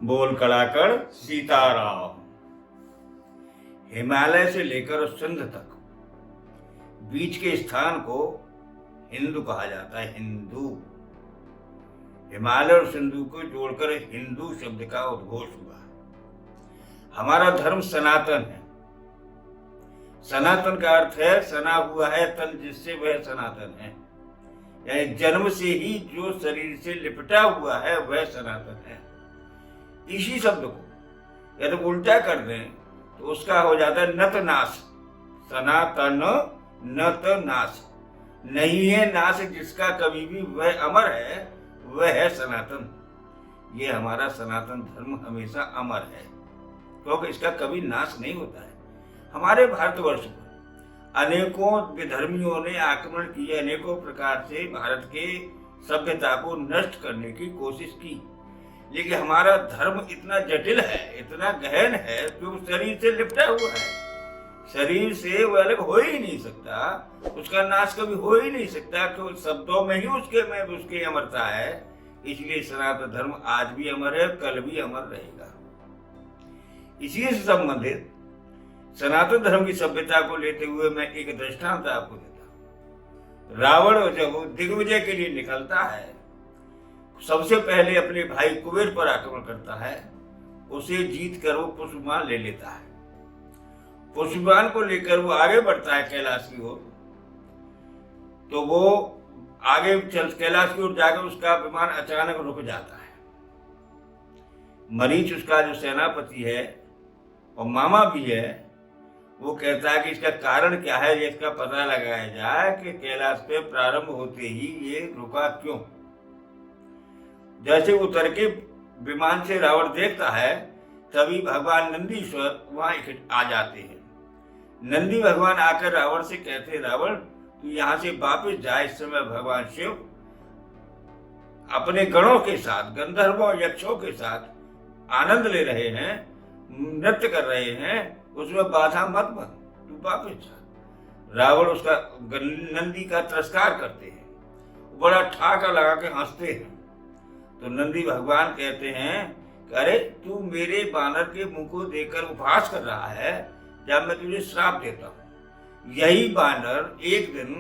बोल कड़ाकड़ सीताराम। हिमालय से लेकर सिंध तक बीच के स्थान को हिंदू कहा जाता है। हिंदू, हिमालय और सिंधु को जोड़कर हिंदू शब्द का उद्घोष हुआ। हमारा धर्म सनातन है। सनातन का अर्थ है सना हुआ है तन, जिससे वह सनातन है। यानी जन्म से ही जो शरीर से लिपटा हुआ है वह सनातन है। इसी शब्द को यदि उल्टा कर दें तो उसका हो जाता है नत नाश। सनातन नत नाश, नहीं है नाश जिसका कभी भी, वह अमर है, वह है सनातन। ये हमारा सनातन धर्म हमेशा अमर है क्योंकि इसका कभी नाश नहीं होता है। हमारे भारतवर्ष पर अनेकों विधर्मियों ने आक्रमण किए, अनेकों प्रकार से भारत के सभ्यता को नष्ट करने की कोशिश की, लेकिन हमारा धर्म इतना जटिल है, इतना गहन है, जो शरीर से लिपटा हुआ है। शरीर से वो अलग हो ही नहीं सकता, उसका नाश कभी हो ही नहीं सकता, क्योंकि शब्दों में ही उसकी अमरता है। इसलिए सनातन धर्म आज भी अमर है, कल भी अमर रहेगा। इसी से संबंधित सनातन धर्म की सभ्यता को लेते हुए मैं एक दृष्टांत आपको देता हूं। रावण जब दिग्विजय के लिए निकलता है, सबसे पहले अपने भाई कुबेर पर आक्रमण करता है। उसे जीत कर वो पुष्पमान ले लेता है। पुष्पमान को लेकर वो आगे बढ़ता है कैलाश की ओर। तो वो आगे चल कैलाश की ओर जाकर उसका विमान अचानक रुक जाता है। मरीच उसका जो सेनापति है और मामा भी है, वो कहता है कि इसका कारण क्या है, इसका पता लगाया जाए कि कैलाश पे प्रारंभ होते ही ये रुका क्यों। जैसे उतर के विमान से रावण देखता है, तभी भगवान नंदीश्वर वहां आ जाते हैं। नंदी भगवान आकर रावण से कहते हैं, रावण तू यहां से वापस जा। इस समय भगवान शिव अपने गणों के साथ, गंधर्वों यक्षों के साथ आनंद ले रहे हैं, नृत्य कर रहे हैं, उसमें बाधा मत बन, तू वापस जा। रावण उसका नंदी का तिरस्कार करते हैं, बड़ा ठाका लगा के हंसते हैं। तो नंदी भगवान कहते हैं, अरे तू मेरे बानर के मुंह को देखकर उपहास कर रहा है, जब मैं तुझे श्राप देता हूँ। यही बानर एक दिन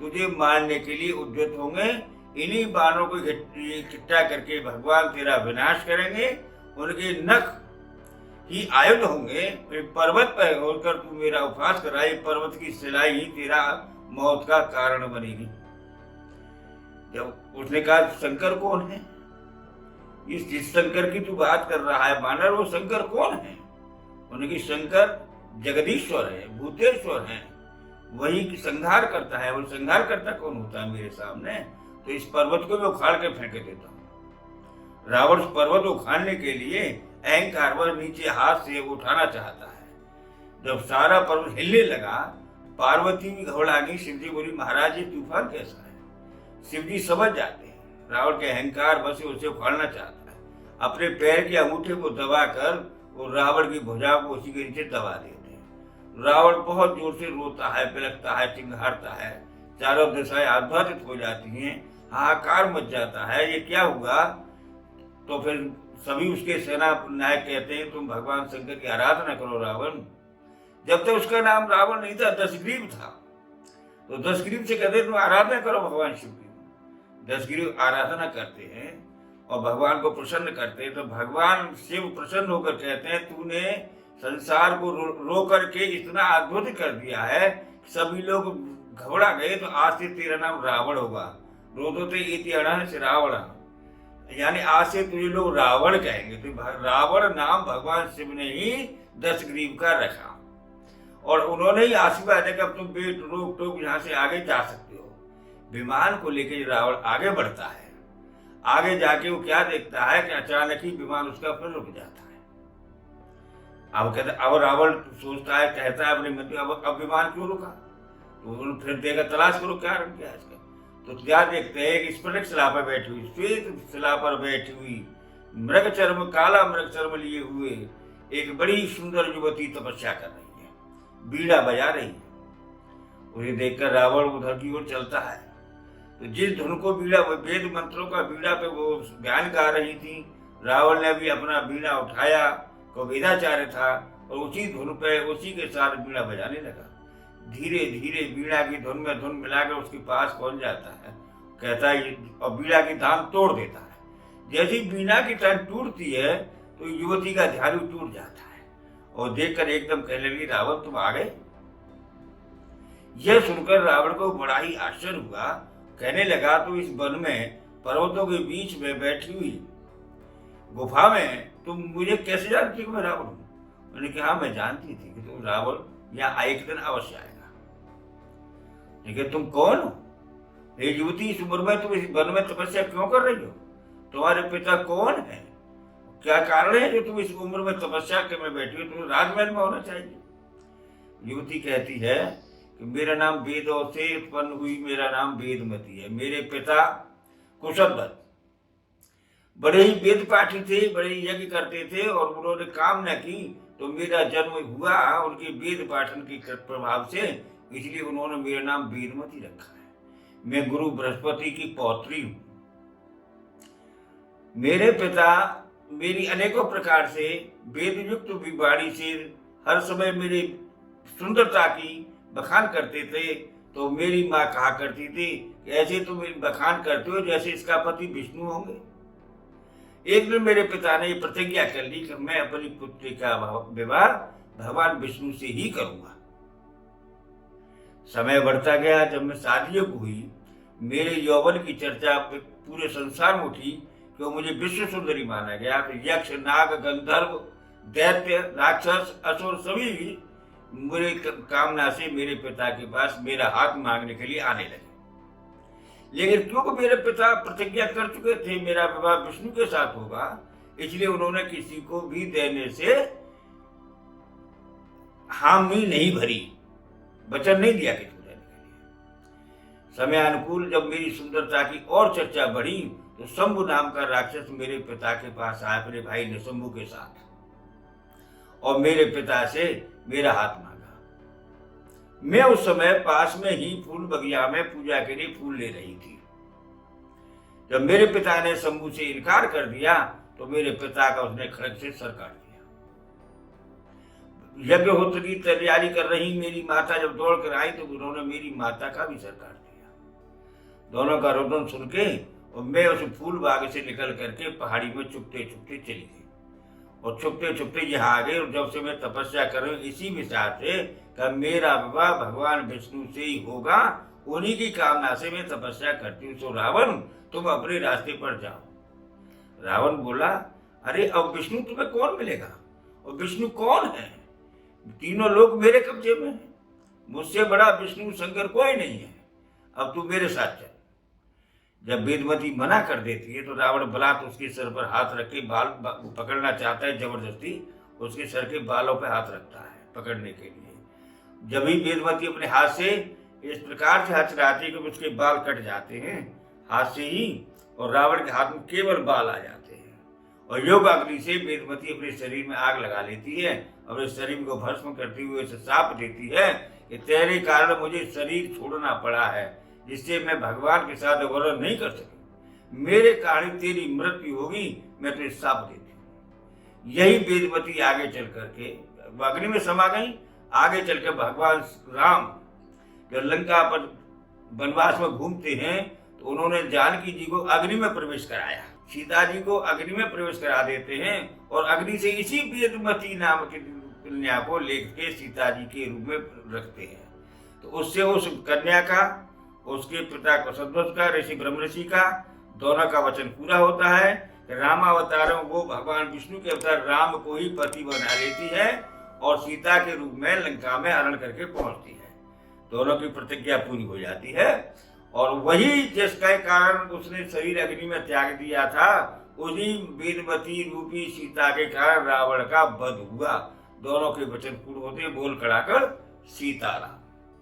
तुझे मारने के लिए उद्यत होंगे। इन्हीं बानरों को इकट्ठा करके भगवान तेरा विनाश करेंगे। उनके नख ही आयुध होंगे। फिर पर्वत पर होकर तू मेरा उपहास कर रहा है, पर्वत की सिलाई ही तेरा मौत का कारण बनेगी। जब उसने कहा शंकर कौन है, जिस शंकर की तू बात कर रहा है बानर, वो शंकर कौन है? उनकी शंकर जगदीश्वर है, भूतेश्वर है, वही संहार करता है। वो संहार करता कौन होता है मेरे सामने? तो इस पर्वत को मैं उखाड़ के फेंक देता हूँ। रावण पर्वत उखाड़ने के लिए अहंकार पर नीचे हाथ से उठाना चाहता है। जब सारा पर्वत हिलने लगा, पार्वती भी घबरा गई। शिव जी बोली, महाराज ये तूफान कैसा है? शिव जी समझ जाते हैं रावण के अहंकार बस उसे उखाड़ना चाहता है। अपने पैर के अंगूठे को दबाकर वो रावण की भुजा को उसी के नीचे दबा देते हैं। रावण बहुत जोर से रोता है, बिलखता है, चिंघाड़ता है। चारों दिशाएं आध्यात्मिक हो जाती हैं, हाहाकार मच जाता है, ये क्या हुआ? तो फिर सभी उसके सेना नायक कहते हैं, तुम भगवान शंकर की आराधना करो रावण। जब तक उसका नाम रावण नहीं था, दशग्रीव था। तो दशग्रीव से कहते तुम आराधना करो भगवान शिव की। दशग्रीव आराधना करते हैं और भगवान को प्रसन्न करते हैं। तो भगवान शिव प्रसन्न होकर कहते हैं, तूने संसार को रो करके इतना अद्भुत कर दिया है, सभी लोग घबरा गए। तो आज से तेरा नाम रावण होगा। रोदोते इति अणः से रावण, यानी आज से तुझे लोग रावण कहेंगे। तो रावण नाम भगवान शिव ने ही दशग्रीव का रखा और उन्होंने ही आशीर्वाद दिया कि अब तुम बेट रोक टोक यहाँ से आगे जा सकते हो। विमान को लेकर रावण आगे बढ़ता है। आगे जाके वो क्या देखता है कि अचानक ही विमान उसका फिर रुक जाता है। अब रावण सोचता है, कहता है अपने मन में, अब विमान क्यों रुका? तो फिर देखा, तलाश करो क्या रंग क्या है इसका। तो क्या देखते हैं कि स्फटिक शिला पर बैठी हुई, श्वेत शिला पर बैठी हुई, मृग चर्म, काला मृग चर्म लिए हुए एक बड़ी सुंदर युवती तपस्या कर रही है, बीड़ा बजा रही है। उसे देखकर रावण उधर की ओर चलता है। तो जिस धुन को बीड़ा, वेद मंत्रों का बीड़ा पे वो गान गा रही थी, रावण ने भी अपना बीड़ा उठाया, को वेदाचार्य था, और उसी धुन पे उसी के साथ बीड़ा बजाने लगा। धीरे धीरे बीड़ा की धुन में धुन मिलाकर उसके पास पहुंच जाता है, कहता है, और बीड़ा की तान तोड़ देता है। जैसी बीड़ा की तान टूटती है तो युवती का झाड़ू टूट जाता है, और देखकर एकदम कहने लगी, रावण तुम आ गए। यह सुनकर रावण को बड़ा ही आश्चर्य हुआ। कहने लगा, तो इस वन में पर्वतों के बीच में बैठी हुई गुफा में तुम मुझे कैसे जानती हो मैं रावण हूं? मैंने कहा, मैं जानती थी कि तुम रावण यहाँ एक दिन अवश्य आएगा, लेकिन तुम कौन हो? ये युवती, इस उम्र में तुम इस वन में तपस्या क्यों कर रही हो? तुम्हारे पिता कौन है? क्या कारण है जो तुम इस उम्र में तपस्या के में बैठी हो? तुम राजमहल में होना चाहिए। युवती कहती है कि मेरा नाम वेदों से उत्पन्न हुई, मेरा नाम वेदमती है। मेरे पिता कुशलवत बड़े ही वेद पाठी थे, बड़े ही यज्ञ करते थे, और उन्होंने कामना की तो मेरा जन्म हुआ उनके वेद पाठन के प्रभाव से, इसलिए उन्होंने मेरा नाम वेदमती रखा है। मैं गुरु बृहस्पति की पौत्री हूं। मेरे पिता मेरी अनेकों प्रकार से वेद युक्त वाणी से हर समय मेरी सुंदरता की बखान करते थे, तो मेरी माँ कहा करती थी कि ऐसे तुम बखान करते हो जैसे इसका पति विष्णु होंगे। एक दिन मेरे पिता ने प्रतिज्ञा कर ली कि मैं अपनी पुत्री का विवाह भगवान विष्णु से ही करूंगा। समय बढ़ता गया। जब मैं शादियों को हुई, मेरे यौवन की चर्चा पूरे संसार में उठी कि मुझे विश्व सुंदरी माना गया। तो यक्ष, नाग, गंधर्व, दैत्य, राक्षस, असुर सभी भी मेरे कामना से मेरे पिता के पास मेरा हाथ मांगने के लिए आने लगे। लेकिन क्योंकि मेरे पिता प्रतिज्ञा कर चुके थे मेरा विवाह विष्णु के साथ होगा, इसलिए उन्होंने किसी को भी देने से हामी नहीं भरी, वचन नहीं दिया किसी को देने के लिए। समय अनुकूल जब मेरी सुंदरता की और चर्चा बढ़ी तो शंभु नाम का राक्षस मेरे पिता के पास आया अपने भाई निशंभु के साथ, और मेरे पिता से मेरा हाथ मांगा। मैं उस समय पास में ही फूल बगिया में पूजा के लिए फूल ले रही थी। जब मेरे पिता ने शंभु से इनकार कर दिया तो मेरे पिता का उसने खड़ग से सर काट दिया। यज्ञहोत्र की तैयारी कर रही मेरी माता जब दौड़ कर आई तो उन्होंने मेरी माता का भी सर काट दिया। दोनों का रोदन सुन के और मैं उस फूल बाग से निकल करके पहाड़ी में चुपते चुपते चली गई, और छुपते छुपते यहाँ आ गए। और जब से मैं तपस्या कर रही हूँ इसी विचार से कि मेरा विवाह भगवान विष्णु से ही होगा, उन्हीं की कामना से मैं तपस्या करती हूँ। तो रावण तुम अपने रास्ते पर जाओ। रावण बोला, अरे अब विष्णु तुम्हें कौन मिलेगा, और विष्णु कौन है? तीनों लोग मेरे कब्जे में हैं, मुझसे बड़ा विष्णु शंकर कोई नहीं है। अब तू मेरे साथ चल। जब वेदमती मना कर देती है तो रावण बलात् उसके सर पर हाथ रख के बाल पकड़ना चाहता है, जबरदस्ती उसके सर के बालों पर हाथ रखता है पकड़ने के लिए। जब ही वेदमती अपने हाथ से इस प्रकार से हचराती है कि उसके बाल कट जाते हैं हाथ से ही, और रावण के हाथ में केवल बाल आ जाते हैं। और योग अग्नि से वेदमती अपने शरीर में आग लगा लेती है और इस शरीर को भस्म करते हुए उसे शाप देती है कि तेरे कारण मुझे शरीर छोड़ना पड़ा है, जिससे मैं भगवान के साथ वर्णन नहीं कर सकी। मेरे कारण तेरी मृत्यु होगी, मैं तुझे शाप देती हूँ। यही वेदमती आगे चल करके अग्नि में समा गई। आगे चलकर भगवान राम जब लंका पर वनवास में घूमते हैं तो उन्होंने जानकी जी को अग्नि में प्रवेश कराया, सीता जी को अग्नि में प्रवेश करा देते हैं, और अग्नि से इसी वेदमती नाम की कन्या को लेकर सीता जी के रूप में रखते हैं। तो उससे उस कन्या का, उसके पिता कुशलवत का, ऋषि ब्रह्म ऋषि का, दोनों का वचन पूरा होता है। रामावतारों को भगवान विष्णु के अवतार राम को ही पति बना लेती है और सीता के रूप में लंका में हरण करके पहुंचती है। दोनों की प्रतिज्ञा पूरी हो जाती है, और वही जिसके कारण उसने शरीर अग्नि में त्याग दिया था, उसी वेदमती रूपी सीता के कारण रावण का वध हुआ। दोनों के वचन पूर्ण होते बोल कड़ाकर सीताराम।